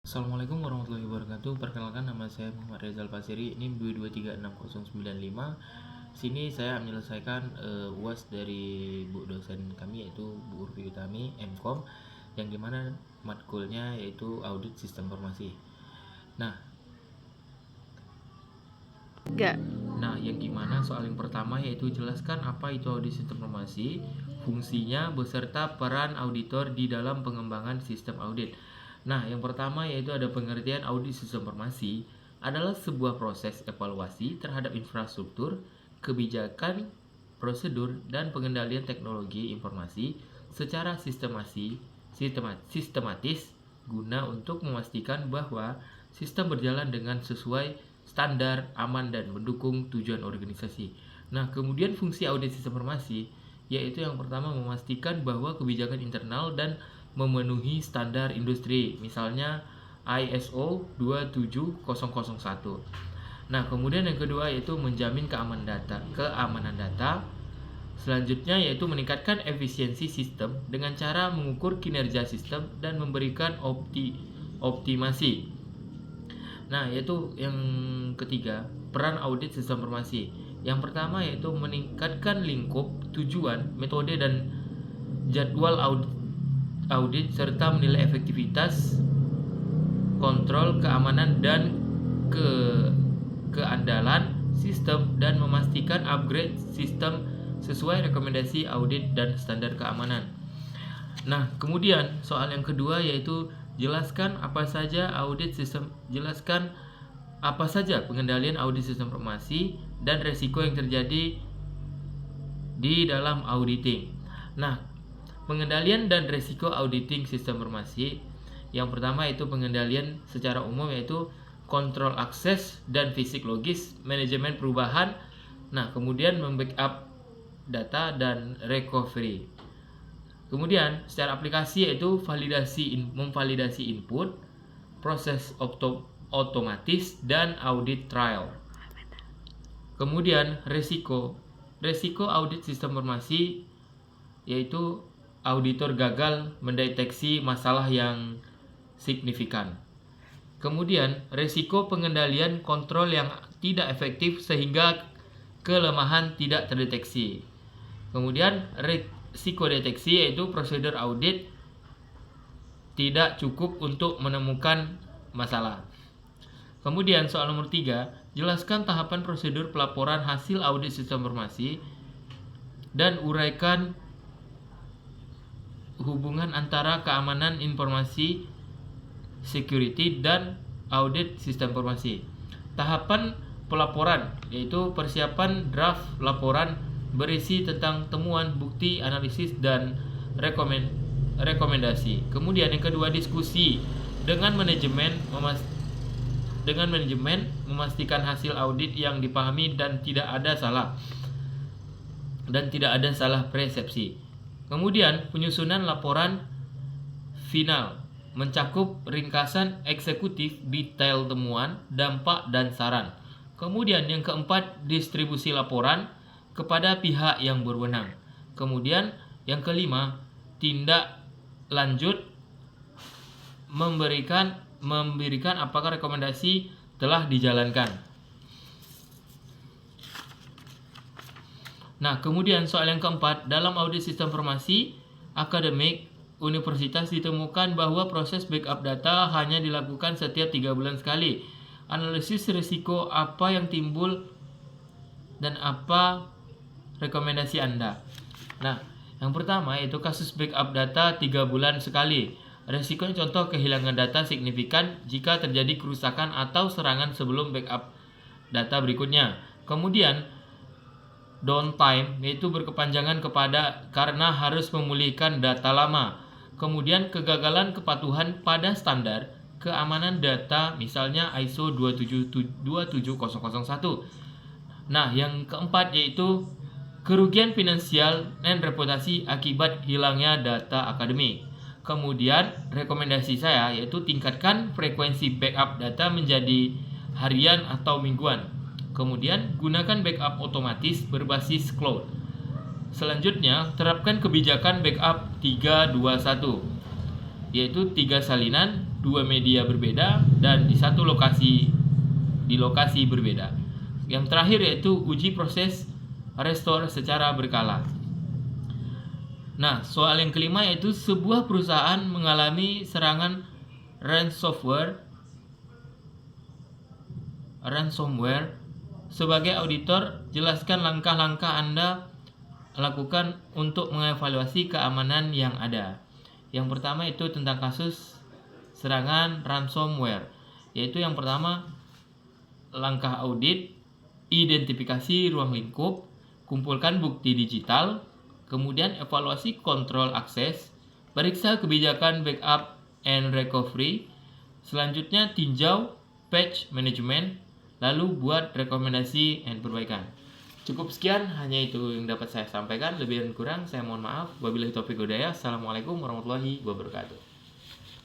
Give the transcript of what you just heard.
Assalamualaikum warahmatullahi wabarakatuh. Perkenalkan, nama saya Muhammad Rezal Pasiri, NIM 2236095. Sini saya menyelesaikan UAS dari bu dosen kami, yaitu Bu Urfi Utami, MKOM, yang dimana matkulnya yaitu audit sistem informasi. Nah, yang gimana soal yang pertama yaitu jelaskan apa itu audit sistem informasi, fungsinya beserta peran auditor di dalam pengembangan sistem audit. Nah, yang pertama yaitu ada pengertian audit sistem informasi adalah sebuah proses evaluasi terhadap infrastruktur, kebijakan, prosedur, dan pengendalian teknologi informasi secara sistematis guna untuk memastikan bahwa sistem berjalan dengan sesuai standar, aman, dan mendukung tujuan organisasi. Nah, kemudian fungsi audit sistem informasi yaitu yang pertama memastikan bahwa kebijakan internal dan memenuhi standar industri, misalnya ISO 27001. Nah, kemudian yang kedua yaitu menjamin keamanan data. Selanjutnya yaitu meningkatkan efisiensi sistem dengan cara mengukur kinerja sistem dan memberikan optimasi. Nah, yaitu yang ketiga, peran audit sistem informasi. Yang pertama yaitu meningkatkan lingkup, tujuan, metode, dan jadwal audit serta menilai efektivitas, kontrol, keamanan, dan keandalan sistem, dan memastikan upgrade sistem sesuai rekomendasi audit dan standar keamanan. Nah, kemudian soal yang kedua yaitu jelaskan apa saja pengendalian audit sistem informasi dan resiko yang terjadi di dalam auditing. Nah, pengendalian dan resiko auditing sistem informasi yang pertama itu pengendalian secara umum yaitu kontrol akses dan fisik logis, manajemen perubahan. Nah, kemudian membackup data dan recovery. Kemudian secara aplikasi yaitu memvalidasi input, proses otomatis, dan audit trial. Kemudian resiko audit sistem informasi yaitu auditor gagal mendeteksi masalah yang signifikan. Kemudian resiko pengendalian kontrol yang tidak efektif sehingga kelemahan tidak terdeteksi. Kemudian risiko deteksi yaitu prosedur audit tidak cukup untuk menemukan masalah. Kemudian soal nomor 3, jelaskan tahapan prosedur pelaporan hasil audit sistem informasi dan uraikan hubungan antara keamanan informasi, security, dan audit sistem informasi. Tahapan pelaporan yaitu persiapan draft laporan berisi tentang temuan, bukti, analisis, dan rekomendasi. Kemudian yang kedua, diskusi dengan manajemen memastikan hasil audit yang dipahami dan tidak ada salah persepsi. Kemudian penyusunan laporan final mencakup ringkasan eksekutif, detail temuan, dampak, dan saran. Kemudian yang keempat, distribusi laporan kepada pihak yang berwenang. Kemudian yang kelima, tindak lanjut memberikan apakah rekomendasi telah dijalankan. Nah, kemudian soal yang keempat, dalam audit sistem informasi akademik universitas ditemukan bahwa proses backup data hanya dilakukan setiap 3 bulan sekali. Analisis risiko apa yang timbul dan apa rekomendasi Anda? Nah, yang pertama yaitu kasus backup data 3 bulan sekali. Resikonya contoh kehilangan data signifikan jika terjadi kerusakan atau serangan sebelum backup data berikutnya. Kemudian downtime yaitu berkepanjangan karena harus memulihkan data lama. Kemudian kegagalan kepatuhan pada standar keamanan data, misalnya ISO 27001. Nah, yang keempat yaitu kerugian finansial dan reputasi akibat hilangnya data akademik. Kemudian rekomendasi saya yaitu tingkatkan frekuensi backup data menjadi harian atau mingguan. Kemudian gunakan backup otomatis berbasis cloud. Selanjutnya, terapkan kebijakan backup 321 yaitu 3 salinan, dua media berbeda dan di satu lokasi berbeda. Yang terakhir yaitu uji proses restore secara berkala. Nah, soal yang kelima yaitu sebuah perusahaan mengalami serangan ransomware. Sebagai auditor, jelaskan langkah-langkah Anda lakukan untuk mengevaluasi keamanan yang ada. Yang pertama itu tentang kasus serangan ransomware, yaitu yang pertama langkah audit, identifikasi ruang lingkup, kumpulkan bukti digital, kemudian evaluasi kontrol akses, periksa kebijakan backup and recovery, selanjutnya tinjau patch management, lalu buat rekomendasi dan perbaikan. Cukup sekian, hanya itu yang dapat saya sampaikan. Lebih dan kurang saya mohon maaf. Wabillahi taufiq wal hidayah. Assalamualaikum warahmatullahi wabarakatuh.